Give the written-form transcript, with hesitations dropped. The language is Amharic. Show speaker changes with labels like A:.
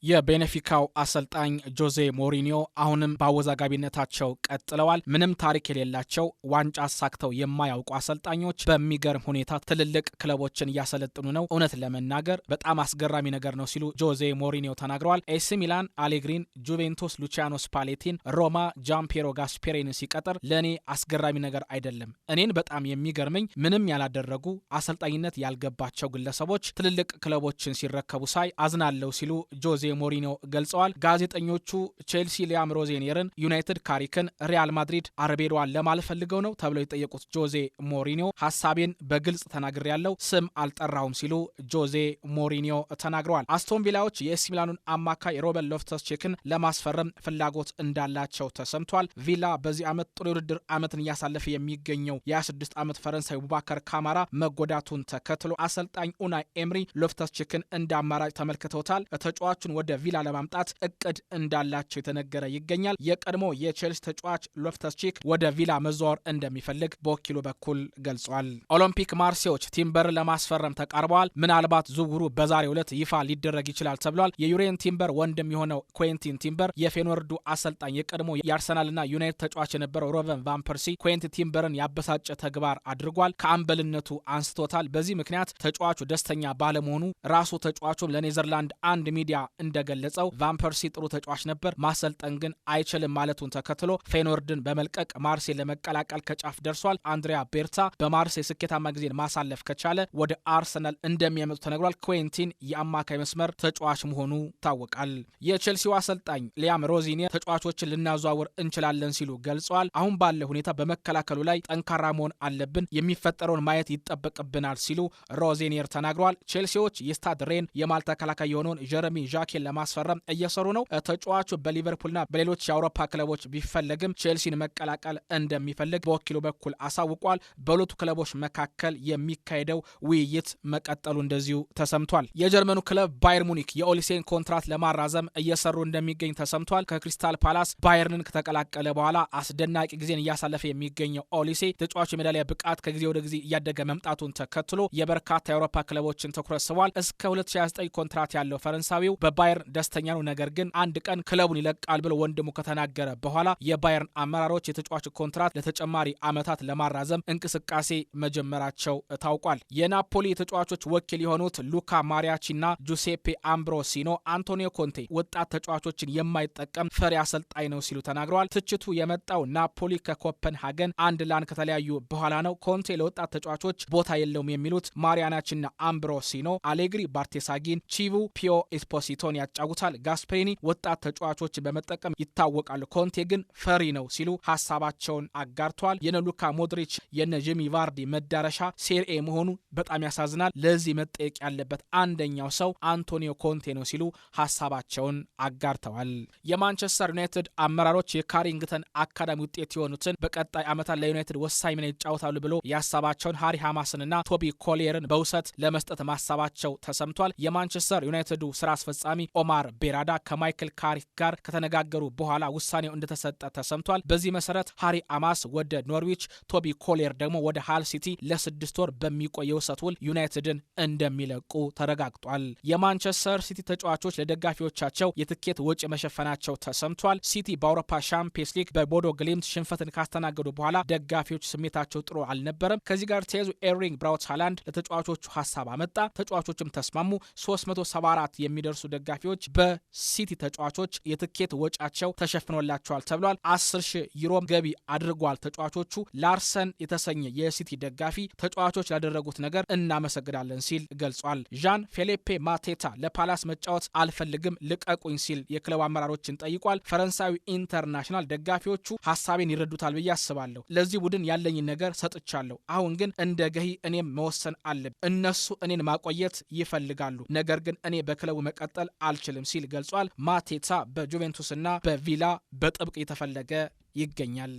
A: የቤኔፊካው አሰልጣኝ ጆዜ ሞሪኒዮ አሁንም ባወዛጋቢነታቸው ቀጥለዋል። ምንም ታሪክ የሌላቸው ዋንጫ አሳክተው የማያውቁ አሰልጣኞች በሚገርም ሁኔታ ትልልቅ ክለቦችን እያሰለጥኑ ነው። እውነት ለመናገር በጣም አስገራሚ ነገር ነው ሲሉ ጆዜ ሞሪኒዮ ተናግረዋል። ኤሲ ሚላን አሌግሪን፣ ጁቬንቱስ ሉቺያኖ ስፓሌቲን፣ ሮማ ጃምፔሮ ጋስፔሪን ሲቀጥር ለእኔ አስገራሚ ነገር አይደለም። እኔን በጣም የሚገርመኝ ምንም ያላደረጉ አሰልጣኝነት ያልገባቸው ግለሰቦች ትልልቅ ክለቦችን ሲረከቡ ሳይ አዝናለሁ ሲሉ ጆዜ ሞሪኒዮ ገልጸዋል። ጋዜጠኞቹ ቼልሲ ሊያም ሮዜኒየርን፣ ዩናይትድ ካሪክን፣ ሪያል ማድሪድ አርቤዶዋን ለማልፈልገው ነው ተብለው የጠየቁት ጆዜ ሞሪኒዮ ሀሳቤን በግልጽ ተናግሬያለሁ፣ ስም አልጠራሁም ሲሉ ጆዜ ሞሪኒዮ ተናግረዋል። አስቶን ቪላዎች የኤሲ ሚላኑን አማካይ ሮበን ሎፍተስ ቼክን ለማስፈረም ፍላጎት እንዳላቸው ተሰምቷል። ቪላ በዚህ ዓመት ጥሩ የውድድር ዓመትን እያሳለፈ የሚገኘው የ26 ዓመት ፈረንሳይ ቡባከር ካማራ መጎዳቱን ተከትሎ አሰልጣኝ ኡናይ ኤምሪ ሎፍተስ ቼክን እንደ አማራጭ ተመልክተውታል። ተጫዋቹን ወደ ቪላ ለማምጣት እቅድ እንዳላቸው የተነገረ ይገኛል። የቀድሞ የቼልሲ ተጫዋች ሎፍተስ ቼክ ወደ ቪላ መዘዋወር እንደሚፈልግ በወኪሉ በኩል ገልጿል። ኦሎምፒክ ማርሴዎች ቲምበርን ለማስፈረም ተቃርበዋል። ምናልባት ዝውውሩ በዛሬው ዕለት ይፋ ሊደረግ ይችላል ተብሏል። የዩሬን ቲምበር ወንድም የሆነው ኩዌንቲን ቲምበር የፌኖርዱ አሰልጣኝ የቀድሞ የአርሰናልና ዩናይትድ ተጫዋች የነበረው ሮቨን ቫን ፐርሲ ኩዌንቲን ቲምበርን ያበሳጨ ተግባር አድርጓል። ከአምበልነቱ አንስቶታል። በዚህ ምክንያት ተጫዋቹ ደስተኛ ባለመሆኑ ራሱ ተጫዋቹም ለኔዘርላንድ አንድ ሚዲያ እንደገለጸው ቫን ፐርሲ ጥሩ ተጫዋች ነበር፣ ማሰልጠን ግን አይችልም ማለቱን ተከትሎ ፌኖርድን በመልቀቅ ማርሴይ ለመቀላቀል ከጫፍ ደርሷል። አንድሪያ ቤርታ በማርሴይ ስኬታማ ጊዜን ማሳለፍ ከቻለ ወደ አርሰናል እንደሚያመጡ ተነግሯል። ኩዌንቲን የአማካይ መስመር ተጫዋች መሆኑ ይታወቃል። የቼልሲው አሰልጣኝ ሊያም ሮዜኒየር ተጫዋቾችን ልናዘዋውር እንችላለን ሲሉ ገልጸዋል። አሁን ባለ ሁኔታ በመከላከሉ ላይ ጠንካራ መሆን አለብን፣ የሚፈጠረውን ማየት ይጠበቅብናል ሲሉ ሮዜኒየር ተናግረዋል። ቼልሲዎች የስታድ ሬን የማል ተከላካይ የሆነውን ጀረሚ ዣኬን ለማስፈረም እየሰሩ ነው። ተጫዋቹ በሊቨርፑልና በሌሎች የአውሮፓ ክለቦች ቢፈለግም ቼልሲን መቀላቀል እንደሚፈልግ በወኪሉ በኩል አሳውቋል። በሁለቱ ክለቦች መካከል የሚካሄደው ውይይት መቀጠሉ እንደዚሁ ተሰምቷል። የጀርመኑ ክለብ ባየር ሙኒክ የኦሊሴን ኮንትራት ለማራዘም እየሰሩ እንደሚገኝ ተሰምቷል። ከክሪስታል ፓላስ ባየርንን ከተቀላቀለ በኋላ አስደናቂ ጊዜን እያሳለፈ የሚገኘው ኦሊሴ ተጫዋቹ የሜዳሊያ ብቃት ከጊዜ ወደ ጊዜ እያደገ መምጣቱን ተከትሎ የበርካታ የአውሮፓ ክለቦችን ትኩረት ስቧል። እስከ 2029 ኮንትራት ያለው ፈረንሳዊው በባየርን ደስተኛ ነው። ነገር ግን አንድ ቀን ክለቡን ይለቃል ብሎ ወንድሙ ከተናገረ በኋላ የባየርን አመራሮች የተጫዋቹ ኮንትራት ለተጨማሪ ዓመታት ለማራዘም እንቅስቃሴ መጀመራቸው ታውቋል። የናፖሊ ተጫዋቾች ወኪል የሆኑት ሉካ ማሪያቺና ጁሴፔ አምብሮሲኖ አንቶኒዮ ኮንቴ ወጣት ተጫዋቾችን የማይጠቀም ፈሪ አሰልጣኝ ነው ሲሉ ተናግረዋል። ትችቱ የመጣው ናፖሊ ከኮፐንሃገን 1-1 ከተለያዩ በኋላ ነው። ኮንቴ ለወጣት ተጫዋቾች ቦታ የለውም የሚሉት ማሪያናችና አምብሮሲኖ አሌግሪ ባርቴሳጊን፣ ቺቡ ፒዮ ኤስፖሲቶን ያጫውታል። ጋስፔሪኒ ወጣት ተጫዋቾችን በመጠቀም ይታወቃሉ። ኮንቴ ግን ፈሪ ነው ሲሉ ሀሳባቸውን አጋርተዋል። የነ ሉካ ሞድሪች የነ ጄሚ ቫርዲ መዳረሻ ሴሪኤ መሆኑ በጣም ያሳዝናል። ለዚህ መጠየቅ ያለበት አንደኛው ሰው አንቶኒዮ ኮንቴ ነው ሲሉ ሀሳባቸውን አጋርተዋል። የማንቸስተር ዩናይትድ አመራሮች የካሪንግተን አካዳሚ ውጤት የሆኑትን በቀጣይ ዓመታት ለዩናይትድ ወሳኝ ሚና ይጫወታሉ ብሎ ያሳባቸውን ሃሪ ሃማስንና ቶቢ ኮሊየርን በውሰት ለመስጠት ማሳባቸው ተሰምቷል። የማንቸስተር ዩናይትዱ ስራ አስፈጻሚ ኦማር ቤራዳ ከማይክል ካሪክ ጋር ከተነጋገሩ በኋላ ውሳኔው እንደተሰጠ ተሰምቷል። በዚህ መሰረት ሃሪ ሃማስ ወደ ኖርዊች፣ ቶቢ ኮሊየር ደግሞ ወደ ሃል ሲቲ ለ6 ወር በሚቆይ የውሰት ውል ዩናይትድን እንደሚለቁ ተረጋግጧል። የማንቸስተር ሲቲ ተጫዋቾች ለደጋፊዎቻቸው የትኬት ወጪ መሸፈናቸው ተሰምቷል። ሲቲ በአውሮፓ ሻምፒየንስ ሊግ በቦዶ ግሊምት ሽንፈትን ካስተናገዱ በኋላ ደጋፊዎች ስሜታቸው ጥሩ አልነበረም። ከዚህ ጋር ተያይዞ ኤርሊንግ ብራውት ሃላንድ ለተጫዋቾቹ ሀሳብ አመጣ። ተጫዋቾችም ተስማሙ። 374 የሚደርሱ ደጋፊዎች በሲቲ ተጫዋቾች የትኬት ወጫቸው ተሸፍኖላቸዋል ተብሏል። 10,000 ዩሮ ገቢ አድርጓል። ተጫዋቾቹ ላርሰን የተሰኘ የሲቲ ደጋፊ ተጫዋቾች ላደረጉት ነገር እናመሰግናለን ሲል ገልጿል። ዣን ፌሊፔ ማቴታ ለፓላስ መጫወት አልፈልግም ልቀቁኝ ሲል የክለብ አመራሮችን ጠይቋል። ፈረንሳዊ ኢንተርናሽናል ደጋፊዎቹ ሀሳቤን ይረዱታል ብዬ አስባለሁ። ለዚህ ቡድን ያለኝን ነገር ሰጥቻለሁ። አሁን ግን እንደ ገሂ እኔም መወሰን አለብኝ። እነሱ እኔን ማቆየት ይፈልጋሉ፣ ነገር ግን እኔ በክለቡ መቀጠል አልችልም ሲል ገልጿል። ማቴታ በጁቬንቱስና በቪላ በጥብቅ የተፈለገ ይገኛል።